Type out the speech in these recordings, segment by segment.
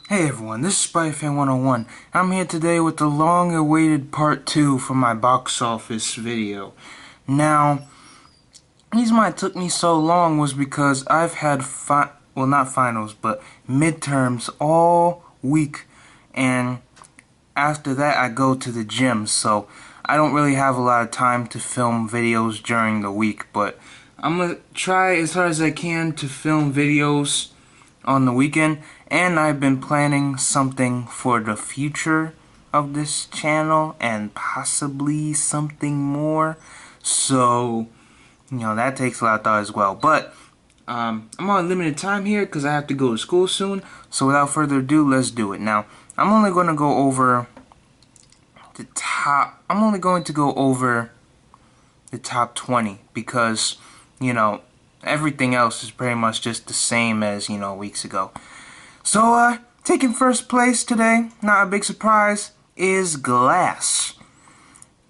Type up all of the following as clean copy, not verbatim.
Hey everyone, this is SpiderFan 101. I'm here today with the long-awaited part 2 for my box office video. Now, the reason why it took me so long was because I've had, not finals, but midterms all week, and after that I go to the gym, so I don't really have a lot of time to film videos during the week, but I'm going to try as hard as I can to film videos on the weekend, and I've been planning something for the future of this channel and possibly something more, so that takes a lot of thought as well. But I'm on limited time here because I have to go to school soon, so without further ado, let's do it. Now, I'm only going to go over the top 20 because everything else is pretty much just the same as weeks ago. So taking first place today, not a big surprise, is Glass.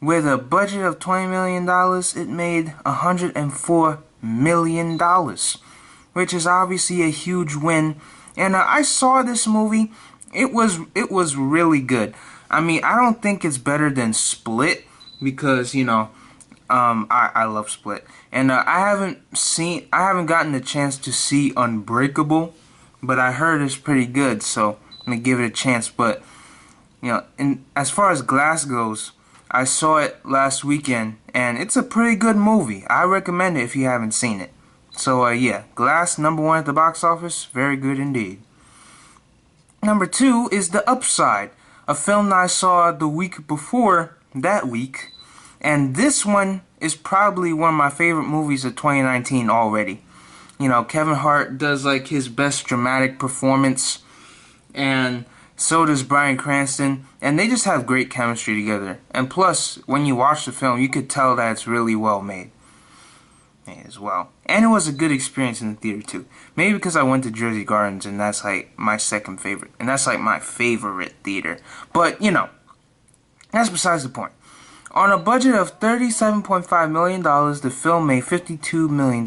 With a budget of $20 million, it made $104 million, which is obviously a huge win. And I saw this movie. It was really good. I mean, I don't think it's better than Split because I love Split, and I haven't gotten the chance to see Unbreakable, but I heard it's pretty good, so I'm gonna give it a chance. But and as far as Glass goes, I saw it last weekend, and it's a pretty good movie. I recommend it if you haven't seen it. So yeah, Glass #1 at the box office, very good indeed. Number 2 is The Upside, a film that I saw the week before that week, and this one is probably one of my favorite movies of 2019 already. Kevin Hart does like his best dramatic performance, and so does Bryan Cranston, and they just have great chemistry together. And plus, when you watch the film, you could tell that it's really well made as well. And it was a good experience in the theater too. Maybe because I went to Jersey Gardens, and that's like my second favorite, and that's like my favorite theater. But that's besides the point. On a budget of $37.5 million, the film made $52 million,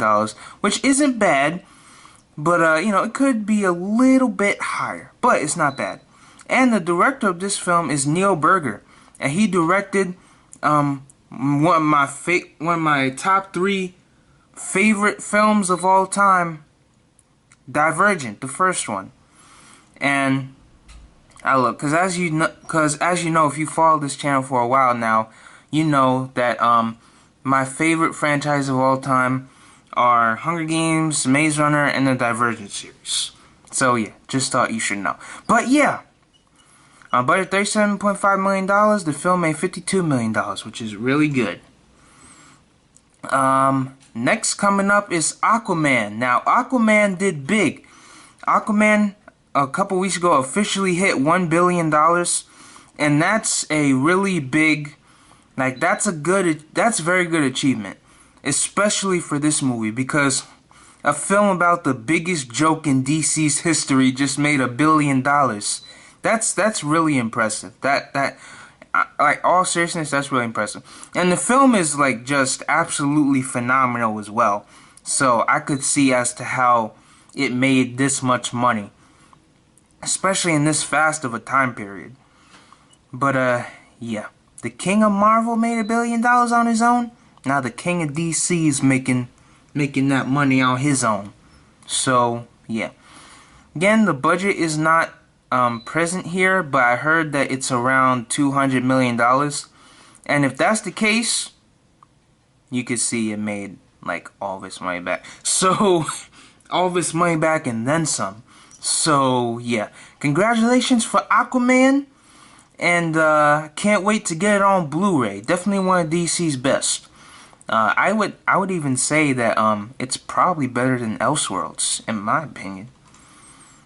which isn't bad, but it could be a little bit higher, but it's not bad. And the director of this film is Neil Burger, and he directed one of my top 3 favorite films of all time, Divergent, the first one. And I look, because as you know, if you follow this channel for a while now, you know that my favorite franchise of all time are Hunger Games, Maze Runner, and the Divergent series. So yeah, just thought you should know. But yeah, on budget $37.5 million, the film made $52 million, which is really good. Next coming up is Aquaman. Now, Aquaman did big. Aquaman, a couple weeks ago, officially hit $1 billion, and that's a really big, that's a very good achievement, especially for this movie, because a film about the biggest joke in DC's history just made $1 billion. That's really impressive. Like, all seriousness, that's really impressive. And the film is like just absolutely phenomenal as well. So I could see as to how it made this much money, especially in this fast of a time period. But yeah, the King of Marvel made $1 billion on his own. Now the King of DC is making that money on his own. So yeah, again, the budget is not present here, but I heard that it's around $200 million, and if that's the case, you could see it made like all of its money back. So all of its money back and then some. So yeah, congratulations for Aquaman, and can't wait to get it on Blu-ray. Definitely one of DC's best. I would even say that it's probably better than Elseworlds, in my opinion.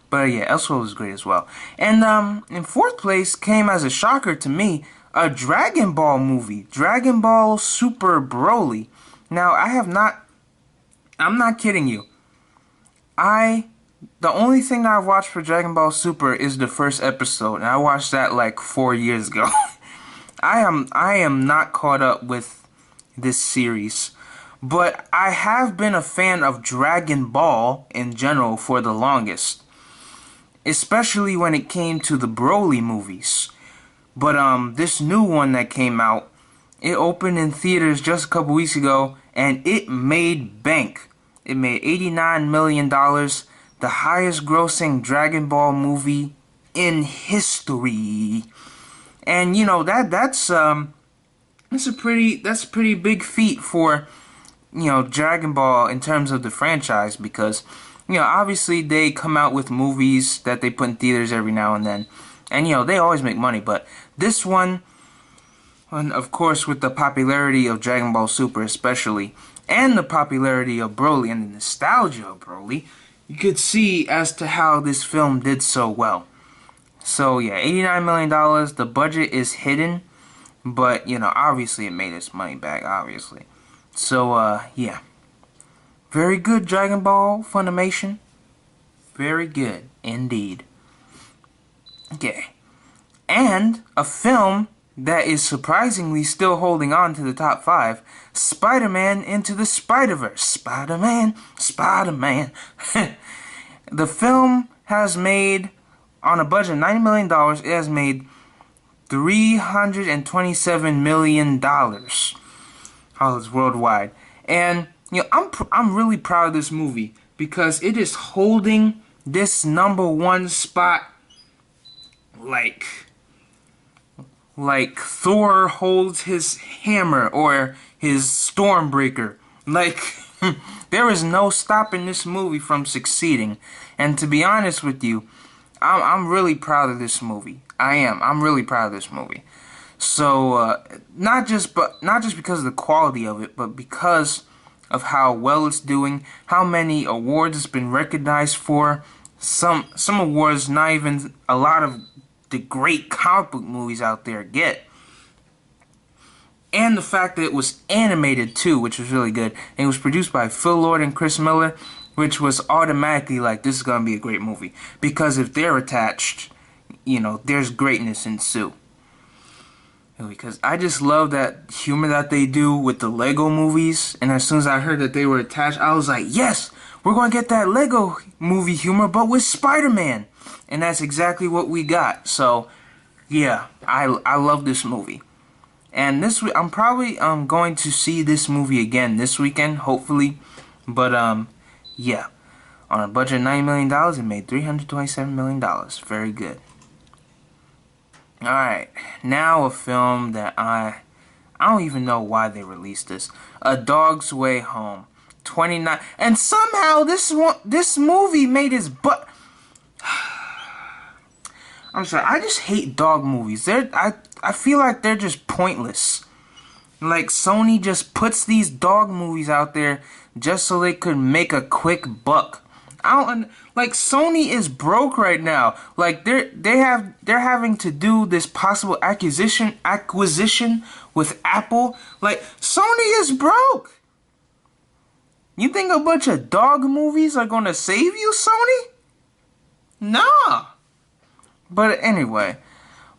But yeah, Elseworlds is great as well. And in 4th place came as a shocker to me, a Dragon Ball movie, Dragon Ball Super Broly. Now I'm not kidding you. The only thing that I've watched for Dragon Ball Super is the first episode, and I watched that like 4 years ago. I am not caught up with this series, but I have been a fan of Dragon Ball in general for the longest. especially when it came to the Broly movies. But this new one that came out, it opened in theaters just a couple weeks ago, and it made bank. It made $89 million, the highest grossing Dragon Ball movie in history. And you know that's a pretty big feat for, you know, Dragon Ball in terms of the franchise, because, you know, obviously they come out with movies that they put in theaters every now and then, and you know they always make money, but this one, and of course with the popularity of Dragon Ball Super especially, and the popularity of Broly and the nostalgia of Broly, you could see as to how this film did so well. So yeah, $89 million, the budget is hidden, but you know, obviously it made its money back, obviously. So yeah. Very good, Dragon Ball Funimation. Very good indeed. Okay. And a film that is surprisingly still holding on to the top 5, SpiderMan Into the Spider-Verse. Spider-Man, Spider-Man. The film has made, on a budget of $90 million, it has made $327 million. Oh, it's worldwide. And you know, I'm really proud of this movie because it is holding this #1 spot like Thor holds his hammer or his Stormbreaker. Like, there is no stopping this movie from succeeding. And to be honest with you, I'm really proud of this movie. I am. I'm really proud of this movie. So not just because of the quality of it, but because of how well it's doing, how many awards it's been recognized for. Some awards not even a lot of the great comic book movies out there get. And the fact that it was animated too, which was really good. And it was produced by Phil Lord and Chris Miller, which was automatically like, this is going to be a great movie. Because if they're attached, you know, there's greatness ensue. Because I just love that humor that they do with the Lego movies. And as soon as I heard that they were attached, I was like, yes, we're going to get that Lego movie humor, but with Spider-Man. And that's exactly what we got. So, yeah, I love this movie. And this week, I'm probably going to see this movie again this weekend, hopefully. But, yeah. On a budget of $90 million, it made $327 million. Very good. Alright, now a film that I don't even know why they released this. A Dog's Way Home. 29, and somehow this movie made its butt. I'm sorry, I just hate dog movies. I feel like they're just pointless. Like, Sony just puts these dog movies out there just so they could make a quick buck. Like, Sony is broke right now. Like, they're having to do this possible acquisition with Apple. Like, Sony is broke. You think a bunch of dog movies are gonna save you, Sony? Nah. But anyway,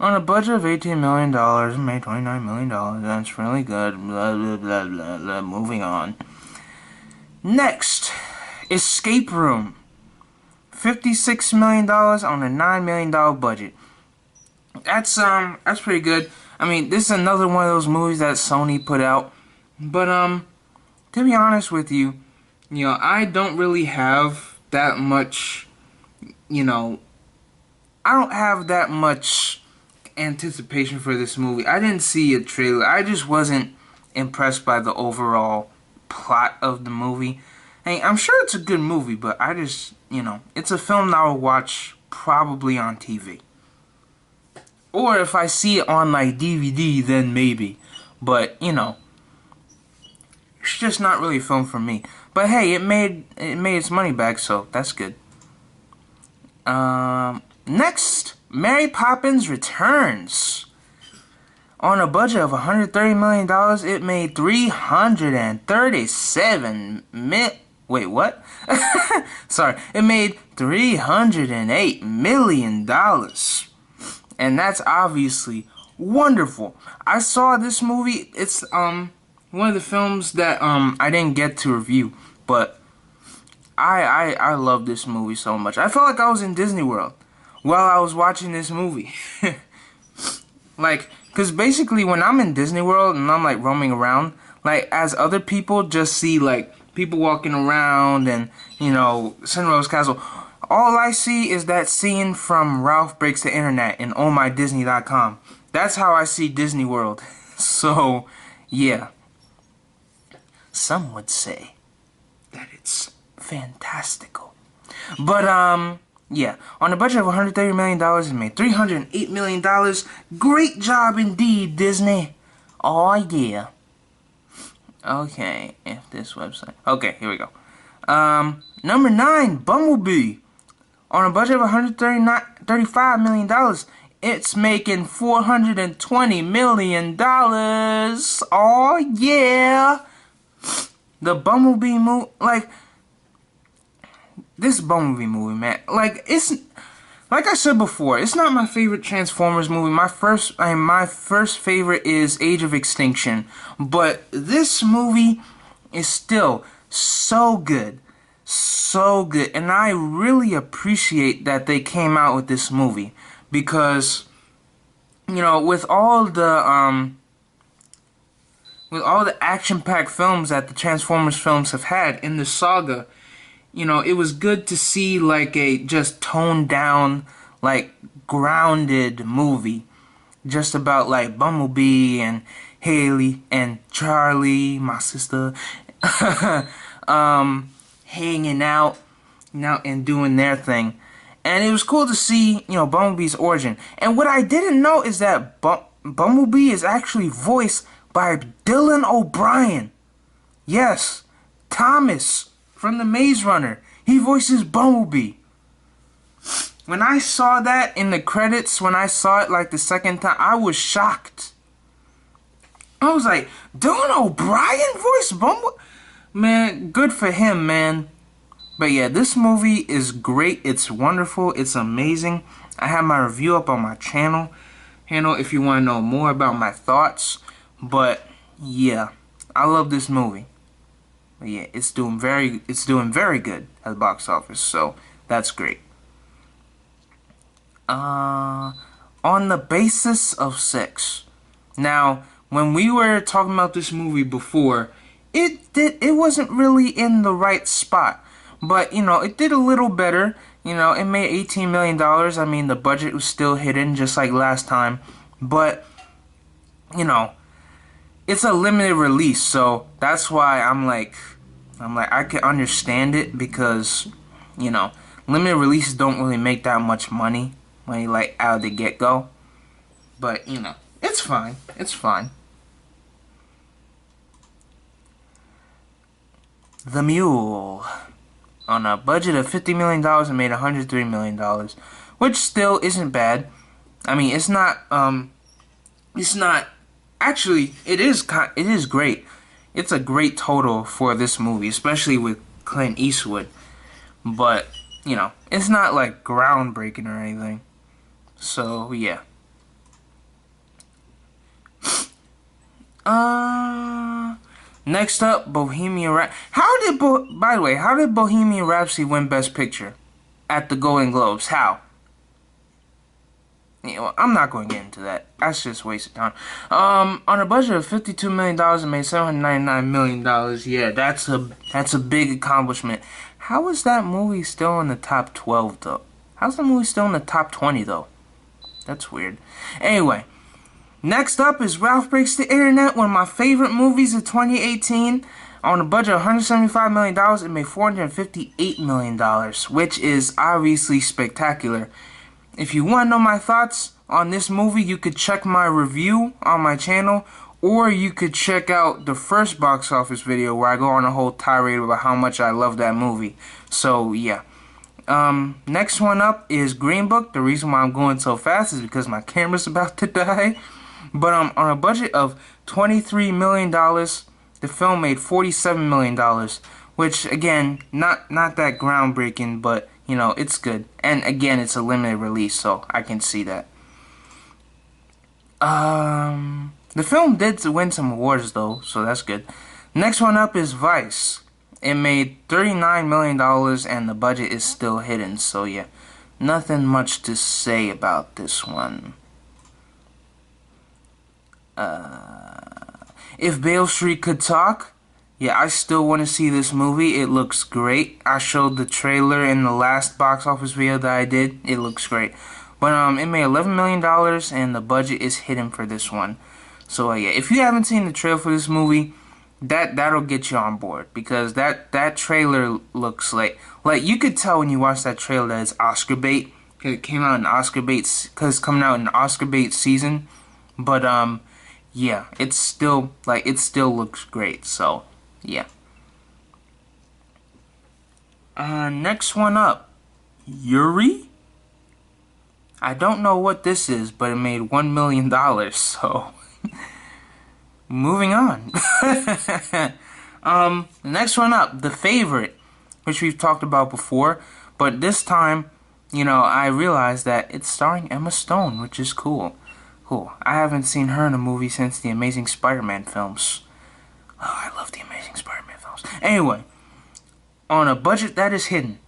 on a budget of $18 million, it made $29 million. That's really good. Blah, blah, blah, blah, blah. Moving on. Next, Escape Room. $56 million on a $9 million budget. That's pretty good. I mean, this is another one of those movies that Sony put out. But to be honest with you, you know, I don't really have that much, you know, I don't have that much anticipation for this movie. I didn't see a trailer. I just wasn't impressed by the overall plot of the movie. Hey, I'm sure it's a good movie, but I just, you know, it's a film that I'll watch probably on TV. Or if I see it on like DVD, then maybe. But, you know, it's just not really a film for me. But hey, it made its money back, so that's good. Next, Mary Poppins Returns. On a budget of $130 million, it made $337 Wait, what? Sorry. It made $308 million. And that's obviously wonderful. I saw this movie. It's one of the films that I didn't get to review, but I love this movie so much. I felt like I was in Disney World. while I was watching this movie. Like, because basically when I'm in Disney World and I'm like roaming around, like as other people just see like people walking around and, you know, Cinderella's Castle, all I see is that scene from Ralph Breaks the Internet in ohmydisney.com. That's how I see Disney World. So, yeah. Some would say that it's fantastical. But, yeah. On a budget of $130 million, it made $308 million. Great job indeed, Disney. Oh, yeah. Okay, if this website. Okay, here we go. Number 9, Bumblebee. On a budget of $135 million, it's making $420 million. Oh, yeah. The Bumblebee movie, like, this Bumblebee movie, man, like, it's, like I said before, it's not my favorite Transformers movie. My first favorite is Age of Extinction, but this movie is still so good, and I really appreciate that they came out with this movie, because, you know, with all the action-packed films that the Transformers films have had in the saga, you know, it was good to see like a just toned down, like grounded movie, just about like Bumblebee and Haley and Charlie, my sister, hanging out, you know, and doing their thing. And it was cool to see, you know, Bumblebee's origin. And what I didn't know is that Bumblebee is actually voiced by Dylan O'Brien. Yes, Thomas from The Maze Runner. He voices Bumblebee. When I saw that in the credits, when I saw it like the second time, I was shocked. I was like, Dylan O'Brien voiced Bumblebee? Man, good for him, man. But yeah, this movie is great. It's wonderful. It's amazing. I have my review up on my channel if you want to know more about my thoughts. But yeah, I love this movie. But yeah, it's doing very good at the box office, so that's great. On the basis of 6. Now, when we were talking about this movie before, it wasn't really in the right spot, but you know, it did a little better. You know, it made $18 million. I mean, the budget was still hidden just like last time, but you know, it's a limited release, so that's why I'm like I can understand it, because you know, limited releases don't really make that much money when you like out of the get-go. But you know, it's fine. It's fine. The Mule. On a budget of $50 million, it made $103 million, which still isn't bad. I mean, it's not. Actually, it is great. It's a great total for this movie, especially with Clint Eastwood. But, you know, it's not like groundbreaking or anything. So, yeah. Next up, Bohemia Rhapsody. By the way, how did Bohemian Rhapsody win Best Picture at the Golden Globes? How? You know, I'm not going to get into that. That's just wasted time. On a budget of $52 million, it made $799 million. Yeah, that's a big accomplishment. How is that movie still in the top 12 though? How's the movie still in the top 20 though? That's weird. Anyway, next up is Ralph Breaks the Internet, one of my favorite movies of 2018. On a budget of $175 million, it made $458 million, which is obviously spectacular. If you want to know my thoughts on this movie, you could check my review on my channel, or you could check out the first box office video where I go on a whole tirade about how much I love that movie. So, yeah. Next one up is Green Book. The reason why I'm going so fast is because my camera's about to die. But on a budget of $23 million, the film made $47 million, which, again, not that groundbreaking, but you know, it's good. And again, it's a limited release, so I can see that. The film did win some awards, though, so that's good. Next one up is Vice. It made $39 million, and the budget is still hidden, so yeah. nothing much to say about this one. If Beale Street could talk, yeah, I still want to see this movie. It looks great. I showed the trailer in the last box office video that I did. It looks great. But it made $11 million and the budget is hidden for this one. So yeah, if you haven't seen the trailer for this movie, that'll get you on board, because that trailer looks like you could tell when you watch that trailer that it's Oscar bait. It came out in Oscar bait, cause it's coming out in Oscar bait season. But yeah, it still looks great. So yeah. Next one up, Yuri. I don't know what this is, but it made $1 million. So moving on. The next one up, The Favorite, which we've talked about before, but this time, you know, I realized that it's starring Emma Stone, which is cool. I haven't seen her in a movie since the Amazing Spider-Man films. Oh, I love the Amazing Spider-Man films. Anyway, on a budget that is hidden,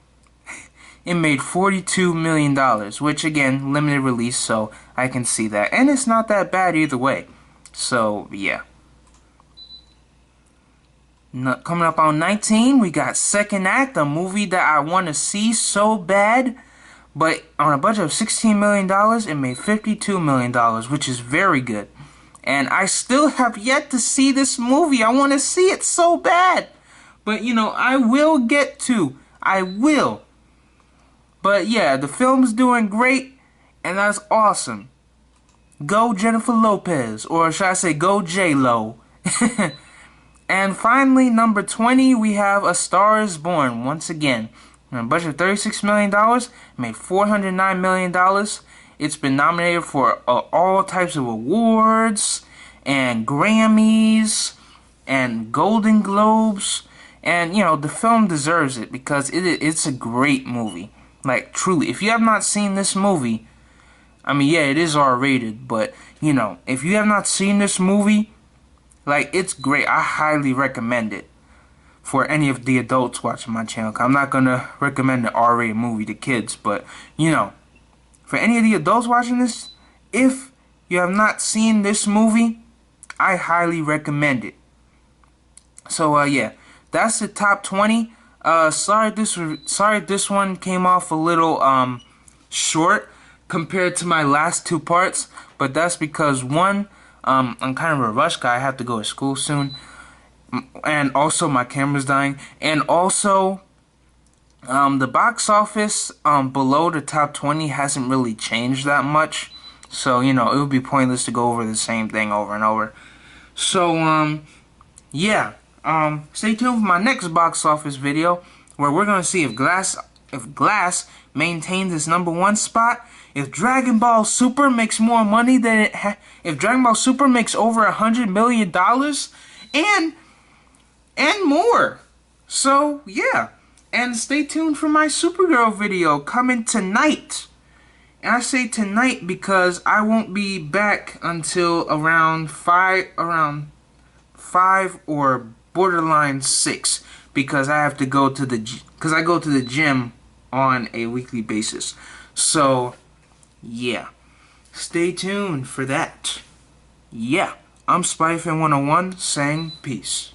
it made $42 million, which again, limited release, so I can see that. And it's not that bad either way. So, yeah. Coming up on 19, we got Second Act, a movie that I want to see so bad. But on a budget of $16 million, it made $52 million, which is very good. And I still have yet to see this movie. I want to see it so bad. But, you know, I will get to. I will. But, yeah, the film's doing great, and that's awesome. Go Jennifer Lopez, or should I say go J-Lo. And finally, number 20, we have A Star Is Born, once again. On a budget of $36 million, made $409 million. It's been nominated for all types of awards, and Grammys, and Golden Globes. And, you know, the film deserves it, because it's a great movie. Like, truly, if you have not seen this movie, I mean, yeah, it is R-rated, but, you know, if you have not seen this movie, like, it's great. I highly recommend it for any of the adults watching my channel. I'm not going to recommend an R-rated movie to kids, but, you know, for any of the adults watching this, if you have not seen this movie, I highly recommend it. So, yeah, that's the top 20. Sorry this one came off a little, short compared to my last two parts, but that's because, one, I'm kind of a rush guy. I have to go to school soon. And also my camera's dying. And also, the box office below the top 20 hasn't really changed that much. So, you know, it would be pointless to go over the same thing over and over. So, yeah. Stay tuned for my next box office video, where we're going to see if Glass maintains its #1 spot, if Dragon Ball Super makes more money than if Dragon Ball Super makes over $100 million, and more. So, yeah. And stay tuned for my Supergirl video coming tonight. And I say tonight because I won't be back until around 5 or borderline 6, because I have to go to I go to the gym on a weekly basis. So, yeah. Stay tuned for that. Yeah. I'm SpiderMan 101 saying peace.